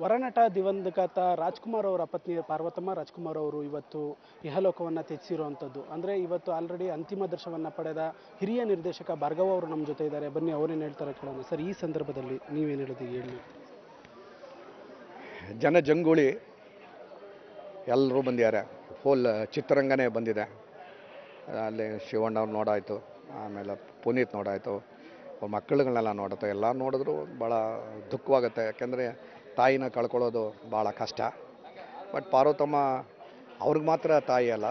ವರನಟ ದಿವಂಗತ ರಾಜ್ಕುಮಾರ್ ಅವರ ಪತ್ನಿ ಪಾರ್ವತಮ್ಮ ರಾಜ್ಕುಮಾರ್ ಅವರು ಇವತ್ತು ಇಹಲೋಕವನ್ನು ತ್ಯಜಿಸಿರುವಂಥದ್ದು. ಅಂದರೆ ಇವತ್ತು ಆಲ್ರೆಡಿ ಅಂತಿಮ ದರ್ಶನವನ್ನು ಪಡೆದ ಹಿರಿಯ ನಿರ್ದೇಶಕ ಭಾರ್ಗವ ಅವರು ನಮ್ಮ ಜೊತೆ ಇದ್ದಾರೆ. ಬನ್ನಿ ಅವರೇನು ಹೇಳ್ತಾರೆ ಕೇಳೋಣ. ಸರ್, ಈ ಸಂದರ್ಭದಲ್ಲಿ ನೀವೇನು ಹೇಳೋದಿಗೆ ಹೇಳಿ. ಜನಜಂಗುಳಿ ಎಲ್ಲರೂ ಬಂದಿದ್ದಾರೆ. ಫುಲ್ ಚಿತ್ರರಂಗನೇ ಬಂದಿದೆ. ಅಲ್ಲಿ ಶಿವಣ್ಣವ್ರು ನೋಡಾಯಿತು, ಆಮೇಲೆ ಪುನೀತ್ ನೋಡಾಯಿತು, ಅವ್ರ ಮಕ್ಕಳುಗಳನ್ನೆಲ್ಲ ನೋಡುತ್ತೆ. ಎಲ್ಲ ನೋಡಿದ್ರು ಭಾಳ ದುಃಖವಾಗುತ್ತೆ. ಯಾಕೆಂದರೆ ತಾಯಿನ ಕಳ್ಕೊಳ್ಳೋದು ಭಾಳ ಕಷ್ಟ. ಬಟ್ ಪಾರ್ವತಮ್ಮ ಅವ್ರಿಗೆ ಮಾತ್ರ ತಾಯಿ ಅಲ್ಲ,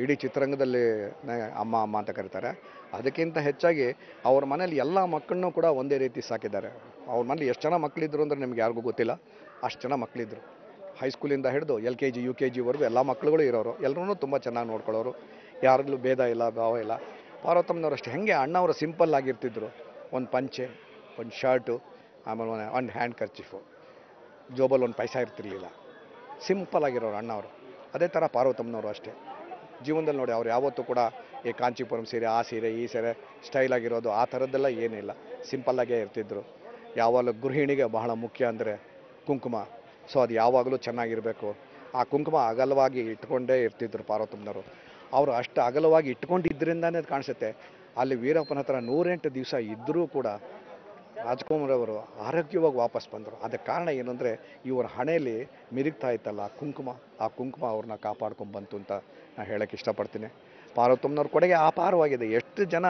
ಇಡೀ ಚಿತ್ರರಂಗದಲ್ಲಿ ಅಮ್ಮ ಅಮ್ಮ ಅಂತ ಕರೀತಾರೆ. ಅದಕ್ಕಿಂತ ಹೆಚ್ಚಾಗಿ ಅವ್ರ ಮನೇಲಿ ಎಲ್ಲ ಮಕ್ಕಳನ್ನೂ ಕೂಡ ಒಂದೇ ರೀತಿ ಸಾಕಿದ್ದಾರೆ. ಅವ್ರ ಮನೇಲಿ ಎಷ್ಟು ಜನ ಮಕ್ಕಳಿದ್ರು ಅಂದರೆ ನಿಮ್ಗೆ ಯಾರಿಗೂ ಗೊತ್ತಿಲ್ಲ, ಅಷ್ಟು ಜನ ಮಕ್ಕಳಿದ್ರು. ಹೈಸ್ಕೂಲಿಂದ ಹಿಡಿದು LKG UKGವರೆಗೂ ಎಲ್ಲ ಮಕ್ಕಳುಗಳು ಇರೋರು. ಎಲ್ಲರೂ ತುಂಬ ಚೆನ್ನಾಗಿ ನೋಡ್ಕೊಳ್ಳೋರು. ಯಾರಲ್ಲೂ ಭೇದ ಇಲ್ಲ, ಭಾವ ಇಲ್ಲ. ಪಾರ್ವತಮ್ಮನವ್ರು ಅಷ್ಟೇ ಹೆಂಗೆ ಅಣ್ಣವರು ಸಿಂಪಲ್ ಆಗಿರ್ತಿದ್ರು. ಒಂದು ಪಂಚೆ, ಒಂದು ಶರ್ಟು, ಆಮೇಲೆ ಒಂದು ಹ್ಯಾಂಡ್ ಕರ್ಚಿಫು, ಜೋಬಲ್ಲಿ ಒಂದು ಪೈಸಾ ಇರ್ತಿರ್ಲಿಲ್ಲ. ಸಿಂಪಲ್ ಆಗಿರೋರು ಅಣ್ಣವರು. ಅದೇ ಥರ ಪಾರ್ವತಮ್ಮನವರು ಅಷ್ಟೇ ಜೀವನದಲ್ಲಿ ನೋಡಿ. ಅವ್ರು ಯಾವತ್ತೂ ಕೂಡ ಈ ಕಾಂಚೀಪುರಂ ಸೀರೆ, ಆ ಸೀರೆ, ಈ ಸೀರೆ ಸ್ಟೈಲಾಗಿರೋದು ಆ ಥರದ್ದೆಲ್ಲ ಏನಿಲ್ಲ. ಸಿಂಪಲ್ಲಾಗೇ ಇರ್ತಿದ್ರು. ಯಾವಾಗಲೂ ಗೃಹಿಣಿಗೆ ಬಹಳ ಮುಖ್ಯ ಅಂದರೆ ಕುಂಕುಮ. ಸೊ ಅದು ಯಾವಾಗಲೂ ಚೆನ್ನಾಗಿರಬೇಕು. ಆ ಕುಂಕುಮ ಅಗಲವಾಗಿ ಇಟ್ಕೊಂಡೇ ಇರ್ತಿದ್ರು ಪಾರ್ವತಮ್ಮನವರು. ಅವರು ಅಷ್ಟು ಅಗಲವಾಗಿ ಇಟ್ಕೊಂಡಿದ್ದರಿಂದನೇ ಅದು ಕಾಣಿಸುತ್ತೆ. ಅಲ್ಲಿ ವೀರಪ್ಪನ ಹತ್ರ 108 ದಿವಸ ಇದ್ದರೂ ಕೂಡ ರಾಜ್ಕುಮಾರ್ ಅವರು ಆರೋಗ್ಯವಾಗಿ ವಾಪಸ್ ಬಂದರು. ಅದಕ್ಕೆ ಕಾರಣ ಏನಂದರೆ ಇವರ ಹಣೆಯಲ್ಲಿ ಮಿರುಗ್ತಾ ಇತ್ತಲ್ಲ ಕುಂಕುಮ, ಆ ಕುಂಕುಮ ಅವ್ರನ್ನ ಕಾಪಾಡ್ಕೊಂಡು ಬಂತು ಅಂತ ನಾನು ಹೇಳೋಕ್ಕೆ ಇಷ್ಟಪಡ್ತೀನಿ. ಪಾರ್ವತಮ್ಮನವ್ರ ಕೊಡುಗೆ ಅಪಾರವಾಗಿದೆ. ಎಷ್ಟು ಜನ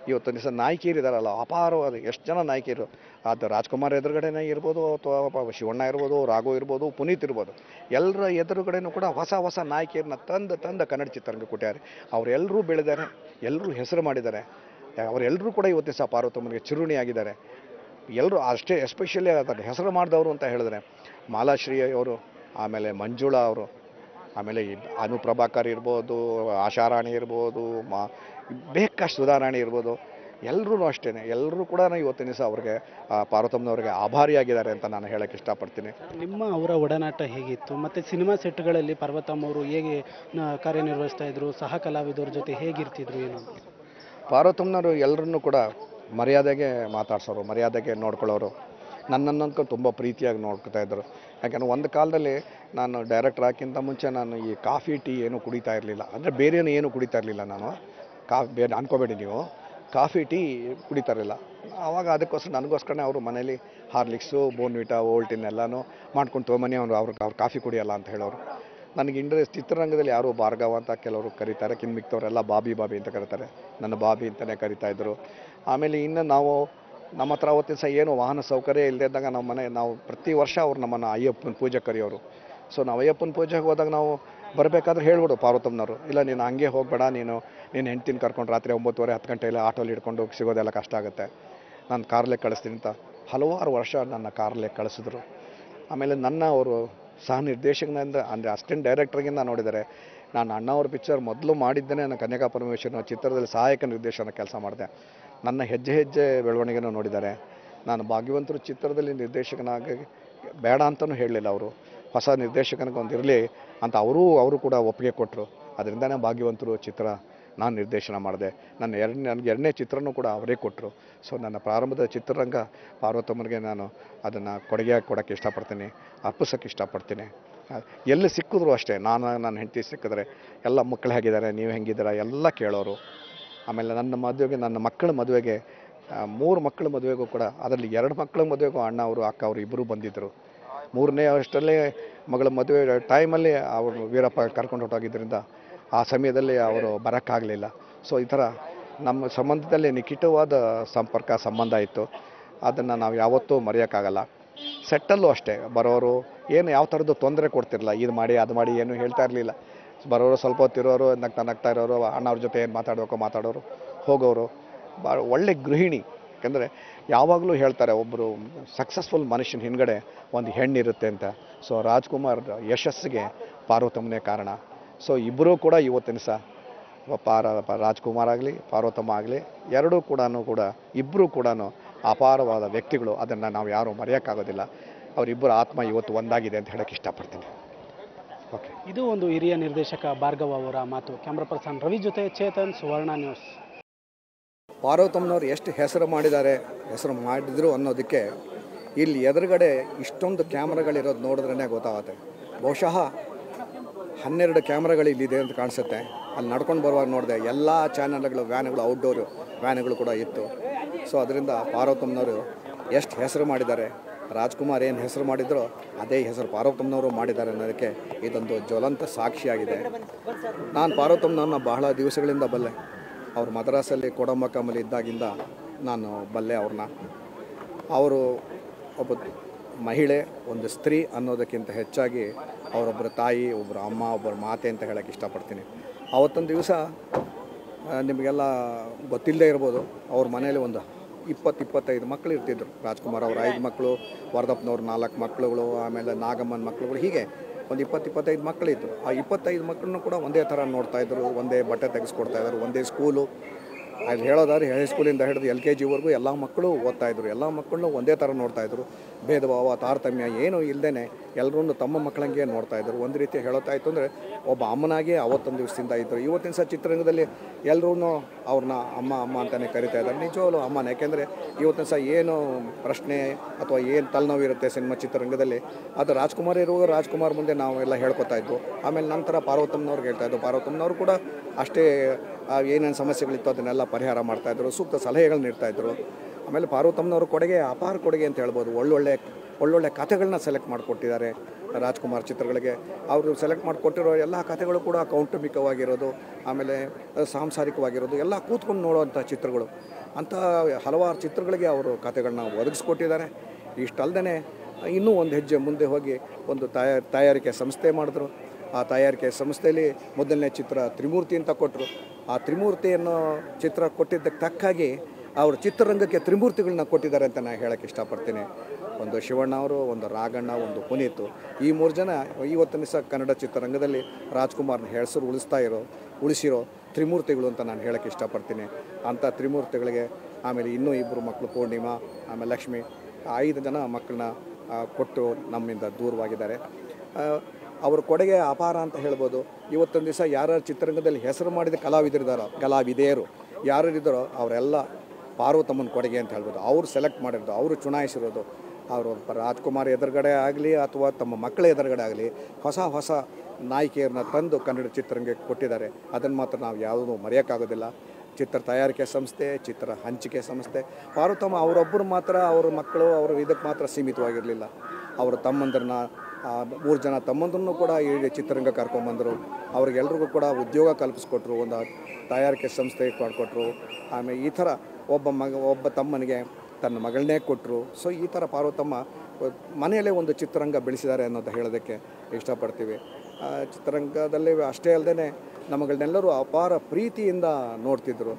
ಇವತ್ತು ದಿವಸ ನಾಯಕಿಯರಿದ್ದಾರಲ್ಲ, ಅಪಾರವಾದ ಎಷ್ಟು ಜನ ನಾಯಕಿಯರು. ಅದು ರಾಜ್ಕುಮಾರ್ ಎದುರುಗಡೆನೇ ಇರ್ಬೋದು, ಅಥವಾ ಶಿವಣ್ಣ ಇರ್ಬೋದು, ರಾಘವ್ ಇರ್ಬೋದು, ಪುನೀತ್ ಇರ್ಬೋದು, ಎಲ್ಲರ ಎದುರುಗಡೆನೂ ಕೂಡ ಹೊಸ ಹೊಸ ನಾಯಕಿಯರನ್ನ ತಂದ ಕನ್ನಡ ಚಿತ್ರರಂಗ ಕೊಟ್ಟಾರೆ. ಅವರೆಲ್ಲರೂ ಬೆಳೆದಾರೆ, ಎಲ್ಲರೂ ಹೆಸರು ಮಾಡಿದ್ದಾರೆ. ಅವರೆಲ್ಲರೂ ಕೂಡ ಇವತ್ತು ದಿವಸ ಪಾರ್ವತಮ್ಮನಿಗೆ ಚಿರುಣಿಯಾಗಿದ್ದಾರೆ. ಎಲ್ಲರೂ ಅಷ್ಟೇ. ಎಸ್ಪೆಷಲಿ ಅದನ್ನು ಹೆಸರು ಮಾಡಿದವರು ಅಂತ ಹೇಳಿದ್ರೆ ಮಾಲಾಶ್ರೀ ಅವರು, ಆಮೇಲೆ ಮಂಜುಳಾ ಅವರು, ಆಮೇಲೆ ಅನುಪ್ರಭಾಕರ್ ಇರ್ಬೋದು, ಆಶಾರಾಣಿ ಇರ್ಬೋದು, ಬೇಕಷ್ಟು ಸುಧಾರಾಣಿ ಇರ್ಬೋದು, ಎಲ್ಲರೂ ಅಷ್ಟೇ. ಎಲ್ಲರೂ ಕೂಡ ಇವತ್ತಿನ ದಿವಸ ಅವ್ರಿಗೆ ಪಾರ್ವತಮ್ಮನವ್ರಿಗೆ ಆಭಾರಿಯಾಗಿದ್ದಾರೆ ಅಂತ ನಾನು ಹೇಳೋಕ್ಕೆ ಇಷ್ಟಪಡ್ತೀನಿ. ನಿಮ್ಮ ಅವರ ಒಡನಾಟ ಹೇಗಿತ್ತು? ಮತ್ತು ಸಿನಿಮಾ ಸೆಟ್ಗಳಲ್ಲಿ ಪಾರ್ವತಮ್ಮ ಅವರು ಹೇಗೆ ಕಾರ್ಯನಿರ್ವಹಿಸ್ತಾ ಇದ್ರು? ಸಹ ಕಲಾವಿದರ ಜೊತೆ ಹೇಗಿರ್ತಿದ್ರು ಏನು? ಪಾರ್ವತಮ್ಮನವರು ಎಲ್ಲರನ್ನೂ ಕೂಡ ಮರ್ಯಾದೆಗೆ ಮಾತಾಡ್ಸೋರು, ಮರ್ಯಾದೆಗೆ ನೋಡ್ಕೊಳ್ಳೋರು. ನನ್ನನ್ನು ತುಂಬ ಪ್ರೀತಿಯಾಗಿ ನೋಡ್ಕೊತಾ ಇದ್ದರು. ಯಾಕೆಂದರೆ ಒಂದು ಕಾಲದಲ್ಲಿ ನಾನು ಡೈರೆಕ್ಟರ್ ಹಾಕಿಂತ ಮುಂಚೆ ನಾನು ಈ ಕಾಫಿ ಟೀ ಏನೂ ಕುಡಿತಾ ಇರಲಿಲ್ಲ. ಅಂದರೆ ಬೇರೇನು ಏನು ಕುಡಿತಾ ಇರಲಿಲ್ಲ ನಾನು. ಬೇರೆ ಅನ್ಕೋಬೇಡಿ ನೀವು, ಕಾಫಿ ಟೀ ಕುಡಿತಾ ಇರಲಿಲ್ಲ. ಆವಾಗ ಅದಕ್ಕೋಸ್ಕರ ನನಗೋಸ್ಕರನೇ ಅವರು ಮನೇಲಿ ಹಾರ್ಲಿಕ್ಸು, ಬೋರ್ನ್ವಿಟಾ, ಓಲ್ಟಿನ್ ಎಲ್ಲನೂ ಮಾಡ್ಕೊಂಡು ತೊಗೊಂಬನ್ನಿ, ಅವ್ರು ಕಾಫಿ ಕುಡಿಯಲ್ಲ ಅಂತ ಹೇಳೋರು. ನನಗೆ ಚಿತ್ರರಂಗದಲ್ಲಿ ಯಾರು ಭಾರ್ಗವ ಅಂತ ಕೆಲವರು ಕರೀತಾರೆ, ಮಿಕ್ತವರೆಲ್ಲ ಬಾಬಿ ಅಂತ ಕರೀತಾರೆ. ನನ್ನ ಬಾಬಿ ಅಂತಲೇ ಕರೀತಾಯಿದ್ರು. ಆಮೇಲೆ ಇನ್ನು ನಮ್ಮ ಹತ್ರ ಅವತ್ತಿನ ಸಹ ಏನು ವಾಹನ ಸೌಕರ್ಯ ಇಲ್ಲದೆ ಇದ್ದಾಗ ನಾವು ಪ್ರತಿ ವರ್ಷ ಅವ್ರು ನಮ್ಮನ್ನು ಅಯ್ಯಪ್ಪನ ಪೂಜೆ ಕರೆಯೋರು. ಸೊ ನಾವು ಅಯ್ಯಪ್ಪನ ಪೂಜೆಗೆ ಹೋದಾಗ ನಾವು ಬರಬೇಕಾದ್ರೆ ಹೇಳ್ಬಿಡು ಪಾರ್ವತಮ್ಮನವರು, ಇಲ್ಲ ನೀನು ಹಂಗೆ ಹೋಗಬೇಡ, ನೀನು ಹೆಂಡ್ತಿನ ಕರ್ಕೊಂಡು ರಾತ್ರಿ 9:30 10 ಗಂಟೆಯಲ್ಲಿ ಆಟೋಲ್ಲಿ ಹಿಡ್ಕೊಂಡು ಸಿಗೋದೆಲ್ಲ ಕಷ್ಟ ಆಗುತ್ತೆ, ನಾನು ಕಾರಲ್ಲೇ ಕಳಿಸ್ತೀನಿ ಅಂತ ಹಲವಾರು ವರ್ಷ ನನ್ನ ಕಾರಲ್ಲೇ ಕಳಿಸಿದ್ರು. ಆಮೇಲೆ ನನ್ನ ಅವರು ಸಹ ನಿರ್ದೇಶಕನಿಂದ ಅಂದರೆ ಅಸಿಸ್ಟೆಂಟ್ ಡೈರೆಕ್ಟರ್ಗಿಂತ ನೋಡಿದ್ದಾರೆ. ನಾನು ಅಣ್ಣವ್ರ ಪಿಕ್ಚರ್ ಮೊದಲು ಮಾಡಿದ್ದೇನೆ ನಾನು ಕನ್ಯಕಾ ಪರಮೇಶ್ವರನ ಚಿತ್ರದಲ್ಲಿ ಸಹಾಯಕ ನಿರ್ದೇಶನ ಕೆಲಸ ಮಾಡಿದೆ. ನನ್ನ ಹೆಜ್ಜೆ ಬೆಳವಣಿಗೆನೂ ನೋಡಿದ್ದಾರೆ. ನಾನು ಭಾಗ್ಯವಂತರು ಚಿತ್ರದಲ್ಲಿ ನಿರ್ದೇಶಕನಾಗಿ ಬೇಡ ಅಂತಲೂ ಹೇಳಲಿಲ್ಲ. ಅವರು ಹೊಸ ನಿರ್ದೇಶಕನಿಗೊಂದು ಇರಲಿ ಅಂತ ಅವರು ಕೂಡ ಒಪ್ಪಿಗೆ ಕೊಟ್ಟರು. ಅದರಿಂದನೇ ಭಾಗ್ಯವಂತರು ಚಿತ್ರ ನಾನು ನಿರ್ದೇಶನ ಮಾಡಿದೆ. ನನಗೆ ಎರಡನೇ ಚಿತ್ರನೂ ಕೂಡ ಅವರೇ ಕೊಟ್ಟರು. ಸೊ ನನ್ನ ಪ್ರಾರಂಭದ ಚಿತ್ರರಂಗ ಪಾರ್ವತಮ್ಮನಿಗೆ ನಾನು ಅದನ್ನು ಕೊಡುಗೆಯಾಗಿ ಕೊಡೋಕ್ಕೆ ಇಷ್ಟಪಡ್ತೀನಿ, ಅರ್ಪಿಸೋಕ್ಕೆ ಇಷ್ಟಪಡ್ತೀನಿ. ಎಲ್ಲಿ ಸಿಕ್ಕಿದ್ರು ಅಷ್ಟೇ, ನನ್ನ ಹೆಂಡತಿ ಸಿಕ್ಕಿದ್ರೆ ಎಲ್ಲ ಮಕ್ಕಳು ಹೇಗಿದ್ದಾರೆ, ನೀವು ಹೆಂಗಿದ್ದೀರಾ ಎಲ್ಲ ಕೇಳೋರು. ಆಮೇಲೆ ನನ್ನ ಮಕ್ಕಳ ಮದುವೆಗೆ 3 ಮಕ್ಕಳ ಮದುವೆಗೂ ಕೂಡ, ಅದರಲ್ಲಿ 2 ಮಕ್ಕಳ ಮದುವೆಗೂ ಅಣ್ಣ ಅವರು ಅಕ್ಕ ಅವರು ಇಬ್ಬರು ಬಂದಿದ್ದರು. 3ನೇ ಅಷ್ಟರಲ್ಲೇ ಮಗಳ ಮದುವೆ ಟೈಮಲ್ಲಿ ಅವರು ವೀರಪ್ಪ ಕರ್ಕೊಂಡು ಹೊರಟೋಗಿದ್ದರಿಂದ ಆ ಸಮಯದಲ್ಲಿ ಅವರು ಬರೋಕ್ಕಾಗಲಿಲ್ಲ. ಸೊ ಈ ಥರ ನಮ್ಮ ಸಂಬಂಧದಲ್ಲಿ ನಿಕಟವಾದ ಸಂಬಂಧ ಇತ್ತು. ಅದನ್ನು ನಾವು ಯಾವತ್ತೂ ಮರೆಯೋಕ್ಕಾಗಲ್ಲ. ಸೆಟ್ಟಲ್ಲೂ ಅಷ್ಟೇ ಬರೋರು ಏನು ಯಾವ ಥರದ್ದು ತೊಂದರೆ ಕೊಡ್ತಿರಲಿಲ್ಲ. ಇದು ಮಾಡಿ ಅದು ಮಾಡಿ ಏನು ಹೇಳ್ತಾ ಇರಲಿಲ್ಲ. ಬರೋರು ಸ್ವಲ್ಪ ಹೊತ್ತಿರೋರು, ನಗ್ತಾ ಇರೋರು, ಅಣ್ಣವ್ರ ಜೊತೆ ಏನು ಮಾತಾಡೋರು, ಹೋಗೋರು. ಭಾಳ ಒಳ್ಳೆ ಗೃಹಿಣಿ. ಯಾಕೆಂದರೆ ಯಾವಾಗಲೂ ಹೇಳ್ತಾರೆ, ಒಬ್ಬರು ಸಕ್ಸಸ್ಫುಲ್ ಮನುಷ್ಯನ ಹಿಂದ್ಗಡೆ ಒಂದು ಹೆಣ್ಣಿರುತ್ತೆ ಅಂತ. ಸೊ ರಾಜ್ಕುಮಾರ್ ಯಶಸ್ಸಿಗೆ ಪಾರ್ವತಮ್ಮನೇ ಕಾರಣ. ಸೊ ಇಬ್ಬರೂ ಕೂಡ ಇವತ್ತಿನ ಸಹ ರಾಜ್ಕುಮಾರ್ ಆಗಲಿ ಪಾರ್ವತಮ್ಮ ಆಗಲಿ ಎರಡೂ ಕೂಡ ಇಬ್ಬರೂ ಕೂಡ ಅಪಾರವಾದ ವ್ಯಕ್ತಿಗಳು. ಅದನ್ನು ನಾವು ಯಾರೂ ಮರೆಯೋಕ್ಕಾಗೋದಿಲ್ಲ. ಅವರಿಬ್ಬರ ಆತ್ಮ ಇವತ್ತು ಒಂದಾಗಿದೆ ಅಂತ ಹೇಳೋಕ್ಕೆ ಇಷ್ಟಪಡ್ತೀನಿ. ಓಕೆ, ಇದು ಒಂದು ಹಿರಿಯ ನಿರ್ದೇಶಕ ಭಾರ್ಗವ ಅವರ ಮಾತು. ಕ್ಯಾಮ್ರಾ ಪರ್ಸನ್ ರವಿ ಜೊತೆ ಚೇತನ್, ಸುವರ್ಣ ನ್ಯೂಸ್. ಪಾರ್ವತಮ್ಮನವ್ರು ಎಷ್ಟು ಹೆಸರು ಮಾಡಿದರು ಅನ್ನೋದಕ್ಕೆ ಇಲ್ಲಿ ಎದುರುಗಡೆ ಇಷ್ಟೊಂದು ಕ್ಯಾಮ್ರಾಗಳಿರೋದು ನೋಡಿದ್ರೇ ಗೊತ್ತಾಗುತ್ತೆ. ಬಹುಶಃ 12 ಕ್ಯಾಮ್ರಾಗಳು ಇಲ್ಲಿದೆ ಅಂತ ಕಾಣಿಸುತ್ತೆ. ಅಲ್ಲಿ ನಡ್ಕೊಂಡು ಬರುವಾಗ ನೋಡಿದೆ ಎಲ್ಲ ಚಾನಲ್ಗಳು ವ್ಯಾನ್ಗಳು ಔಟ್ಡೋರು ವ್ಯಾನ್ಗಳು ಕೂಡ ಇತ್ತು. ಸೊ ಅದರಿಂದ ಪಾರ್ವತಮ್ಮನವರು ಎಷ್ಟು ಹೆಸರು ಮಾಡಿದ್ದಾರೆ, ರಾಜ್ಕುಮಾರ್ ಏನು ಹೆಸರು ಮಾಡಿದ್ರೋ ಅದೇ ಹೆಸರು ಪಾರ್ವತಮ್ಮನವರು ಮಾಡಿದ್ದಾರೆ ಅನ್ನೋದಕ್ಕೆ ಇದೊಂದು ಜ್ವಲಂತ ಸಾಕ್ಷಿಯಾಗಿದೆ. ನಾನು ಪಾರ್ವತಮ್ಮನವ್ರನ್ನ ಬಹಳ ದಿವಸಗಳಿಂದ ಬಲ್ಲೆ. ಅವ್ರು ಮದ್ರಾಸಲ್ಲಿ ಕೊಡಂಬ ಕಮಲಿ ಇದ್ದಾಗಿಂದ ನಾನು ಬಲ್ಲೆ ಅವ್ರನ್ನ. ಅವರು ಒಬ್ಬ ಮಹಿಳೆ, ಒಂದು ಸ್ತ್ರೀ ಅನ್ನೋದಕ್ಕಿಂತ ಹೆಚ್ಚಾಗಿ ಅವರೊಬ್ಬರ ತಾಯಿ, ಒಬ್ಬರ ಅಮ್ಮ, ಒಬ್ಬರ ಮಾತೆ ಅಂತ ಹೇಳೋಕ್ಕೆ ಇಷ್ಟಪಡ್ತೀನಿ. ಆವತ್ತೊಂದು ದಿವಸ ನಿಮಗೆಲ್ಲ ಗೊತ್ತಿಲ್ಲದೆ ಇರ್ಬೋದು, ಅವ್ರ ಮನೇಲಿ ಒಂದು 20-25 ಮಕ್ಕಳು ಇರ್ತಿದ್ರು. ರಾಜ್ಕುಮಾರ್ ಅವ್ರ 5 ಮಕ್ಕಳು, ವರದಪ್ಪನವ್ರು 4 ಮಕ್ಕಳುಗಳು, ಆಮೇಲೆ ನಾಗಮ್ಮನ ಮಕ್ಕಳುಗಳು, ಹೀಗೆ ಒಂದು 20-25 ಮಕ್ಕಳಿತ್ತು. ಆ 25 ಮಕ್ಕಳನ್ನು ಕೂಡ ಒಂದೇ ಥರ ನೋಡ್ತಾಯಿದ್ರು, ಒಂದೇ ಬಟ್ಟೆ ತೆಗೆಸ್ಕೊಡ್ತಾಯಿದ್ರು, ಒಂದೇ ಸ್ಕೂಲು. ಅಲ್ಲಿ ಹೇಳೋದಾದ್ರೆ ಹೈಸ್ಕೂಲಿಂದ ಹಿಡಿದು LKG ಎಲ್ಲ ಮಕ್ಕಳು ಓದ್ತಾಯಿದ್ರು. ಎಲ್ಲ ಮಕ್ಕಳನ್ನೂ ಒಂದೇ ಥರ ನೋಡ್ತಾಯಿದ್ರು. ಭೇದ ಭಾವ ತಾರತಮ್ಯ ಏನೂ ಇಲ್ಲದೇ ಎಲ್ಲರೂ ತಮ್ಮ ಮಕ್ಕಳಂಗೆ ನೋಡ್ತಾಯಿದ್ರು. ಒಂದು ರೀತಿ ಹೇಳೋತಾಯಿತು ಅಂದರೆ ಒಬ್ಬ ಅಮ್ಮನಾಗೆ ಅವತ್ತೊಂದು ದಿವಸದಿಂದ ಇದ್ದರು. ಇವತ್ತಿನ ಸಹ ಚಿತ್ರರಂಗದಲ್ಲಿ ಎಲ್ಲರೂ ಅವ್ರನ್ನ ಅಮ್ಮ ಅಮ್ಮ ಅಂತಲೇ ಕರಿತಾ ಇದ್ದಾರೆ. ನಿಜವಾಗ್ಲೂ ಅಮ್ಮನ, ಯಾಕೆಂದರೆ ಇವತ್ತಿನ ಸಹ ಏನು ಪ್ರಶ್ನೆ ಅಥವಾ ಏನು ತಲೆನೋವಿರುತ್ತೆ ಸಿನಿಮಾ ಚಿತ್ರರಂಗದಲ್ಲಿ, ಅದು ರಾಜ್ಕುಮಾರ್ ಇರುವಾಗ ರಾಜ್ಕುಮಾರ್ ಮುಂದೆ ನಾವೆಲ್ಲ ಹೇಳ್ಕೊತಾ ಇದ್ವು. ಆಮೇಲೆ ನಂತರ ಪಾರ್ವತಮ್ಮನವ್ರಿಗೆ ಹೇಳ್ತಾಯಿದ್ದು. ಪಾರ್ವತಮ್ಮನವರು ಕೂಡ ಅಷ್ಟೇ ಏನೇನು ಸಮಸ್ಯೆಗಳಿತ್ತು ಅದನ್ನೆಲ್ಲ ಪರಿಹಾರ ಮಾಡ್ತಾಯಿದ್ರು, ಸೂಕ್ತ ಸಲಹೆಗಳನ್ನ ನೀಡ್ತಾಯಿದ್ರು. ಆಮೇಲೆ ಪಾರ್ವತಮ್ಮನವ್ರ ಕೊಡುಗೆ ಅಪಾರ ಕೊಡುಗೆ ಅಂತ ಹೇಳ್ಬೋದು. ಒಳ್ಳೊಳ್ಳೆ ಕಥೆಗಳನ್ನ ಸೆಲೆಕ್ಟ್ ಮಾಡಿಕೊಟ್ಟಿದ್ದಾರೆ ರಾಜ್ಕುಮಾರ್ ಚಿತ್ರಗಳಿಗೆ. ಅವರು ಸೆಲೆಕ್ಟ್ ಮಾಡಿಕೊಟ್ಟಿರೋ ಎಲ್ಲ ಕಥೆಗಳು ಕೂಡ ಕೌಟುಂಬಿಕವಾಗಿರೋದು, ಆಮೇಲೆ ಸಾಂಸಾರಿಕವಾಗಿರೋದು, ಎಲ್ಲ ಕೂತ್ಕೊಂಡು ನೋಡುವಂಥ ಚಿತ್ರಗಳು. ಅಂಥ ಹಲವಾರು ಚಿತ್ರಗಳಿಗೆ ಅವರು ಕಥೆಗಳನ್ನ ಒದಗಿಸ್ಕೊಟ್ಟಿದ್ದಾರೆ. ಇಷ್ಟಲ್ಲದೆ ಇನ್ನೂ ಒಂದು ಹೆಜ್ಜೆ ಮುಂದೆ ಹೋಗಿ ಒಂದು ತಯಾರಿಕೆ ಸಂಸ್ಥೆ ಮಾಡಿದ್ರು. ಆ ತಯಾರಿಕೆ ಸಂಸ್ಥೆಯಲ್ಲಿ ಮೊದಲನೇ ಚಿತ್ರ ತ್ರಿಮೂರ್ತಿ ಅಂತ ಕೊಟ್ಟರು. ಆ ತ್ರಿಮೂರ್ತಿ ಅನ್ನೋ ಚಿತ್ರ ಕೊಟ್ಟಿದ್ದಕ್ಕೆ ತಕ್ಕಾಗಿ ಅವರು ಚಿತ್ರರಂಗಕ್ಕೆ ತ್ರಿಮೂರ್ತಿಗಳನ್ನ ಕೊಟ್ಟಿದ್ದಾರೆ ಅಂತ ನಾನು ಹೇಳೋಕ್ಕೆ ಇಷ್ಟಪಡ್ತೀನಿ. ಒಂದು ಶಿವಣ್ಣ ಅವರು, ಒಂದು ರಾಘಣ್ಣ, ಒಂದು ಪುನೀತ್, ಈ 3 ಜನ ಇವತ್ತಿನ ಸಹ ಕನ್ನಡ ಚಿತ್ರರಂಗದಲ್ಲಿ ರಾಜ್ಕುಮಾರ್ನ ಹೆಸರು ಉಳಿಸಿರೋ ತ್ರಿಮೂರ್ತಿಗಳು ಅಂತ ನಾನು ಹೇಳೋಕ್ಕೆ ಇಷ್ಟಪಡ್ತೀನಿ. ಅಂಥ ತ್ರಿಮೂರ್ತಿಗಳಿಗೆ ಆಮೇಲೆ ಇನ್ನೂ 2 ಮಕ್ಕಳು, ಪೂರ್ಣಿಮಾ, ಆಮೇಲೆ ಲಕ್ಷ್ಮಿ, 5 ಜನ ಮಕ್ಕಳನ್ನ ಕೊಟ್ಟು ನಮ್ಮಿಂದ ದೂರವಾಗಿದ್ದಾರೆ. ಅವ್ರ ಕೊಡುಗೆ ಅಪಾರ ಅಂತ ಹೇಳ್ಬೋದು. ಇವತ್ತೊಂದು ದಿವಸ ಯಾರ್ಯಾರು ಚಿತ್ರರಂಗದಲ್ಲಿ ಹೆಸರು ಮಾಡಿದ ಕಲಾವಿದೆಯರು ಯಾರಿದ್ದಾರೋ ಅವರೆಲ್ಲ ಪಾರ್ವತಮ್ಮನ ಕೊಡುಗೆ ಅಂತ ಹೇಳ್ಬೋದು. ಅವರು ಸೆಲೆಕ್ಟ್ ಮಾಡಿರೋದು, ಅವರು ಚುನಾಯಿಸಿರೋದು. ಅವರು ರಾಜ್ಕುಮಾರ್ ಎದುರುಗಡೆ ಆಗಲಿ ಅಥವಾ ತಮ್ಮ ಮಕ್ಕಳ ಎದುರುಗಡೆ ಆಗಲಿ ಹೊಸ ನಾಯಕಿಯರನ್ನ ತಂದು ಕನ್ನಡ ಚಿತ್ರರಂಗಕ್ಕೆ ಕೊಟ್ಟಿದ್ದಾರೆ. ಅದನ್ನು ಮಾತ್ರ ನಾವು ಯಾವುದೂ ಮರೆಯೋಕ್ಕಾಗೋದಿಲ್ಲ. ಚಿತ್ರ ತಯಾರಿಕೆ ಸಂಸ್ಥೆ, ಚಿತ್ರ ಹಂಚಿಕೆ ಸಂಸ್ಥೆ, ಪಾರ್ವತಮ್ಮ ಅವರೊಬ್ಬರು ಮಾತ್ರ, ಅವ್ರ ಮಕ್ಕಳು ಅವರು ಇದಕ್ಕೆ ಮಾತ್ರ ಸೀಮಿತವಾಗಿರಲಿಲ್ಲ. ಅವರು ತಮ್ಮಂದ್ರನ್ನ 3 ಜನ ತಮ್ಮಂದ್ರನ್ನೂ ಕೂಡ ಈ ಚಿತ್ರರಂಗ ಕರ್ಕೊಂಬಂದರು. ಅವ್ರಿಗೆಲ್ರಿಗೂ ಕೂಡ ಉದ್ಯೋಗ ಕಲ್ಪಿಸ್ಕೊಟ್ರು, ಒಂದು ತಯಾರಿಕೆ ಸಂಸ್ಥೆ ಮಾಡಿಕೊಟ್ರು. ಆಮೇಲೆ ಈ ಥರ ಒಬ್ಬ ತಮ್ಮನಿಗೆ ತನ್ನ ಮಗಳನ್ನೇ ಕೊಟ್ಟರು. ಸೊ ಈ ಥರ ಪಾರ್ವತಮ್ಮ ಮನೆಯಲ್ಲೇ ಒಂದು ಚಿತ್ರರಂಗ ಬೆಳೆಸಿದ್ದಾರೆ ಅನ್ನೋದು ಹೇಳೋದಕ್ಕೆ ಇಷ್ಟಪಡ್ತೀವಿ. ಚಿತ್ರರಂಗದಲ್ಲಿ ಅಷ್ಟೇ ಅಲ್ಲದೆ ನಮ್ಮಗಳನ್ನೆಲ್ಲರೂ ಅಪಾರ ಪ್ರೀತಿಯಿಂದ ನೋಡ್ತಿದ್ದರು.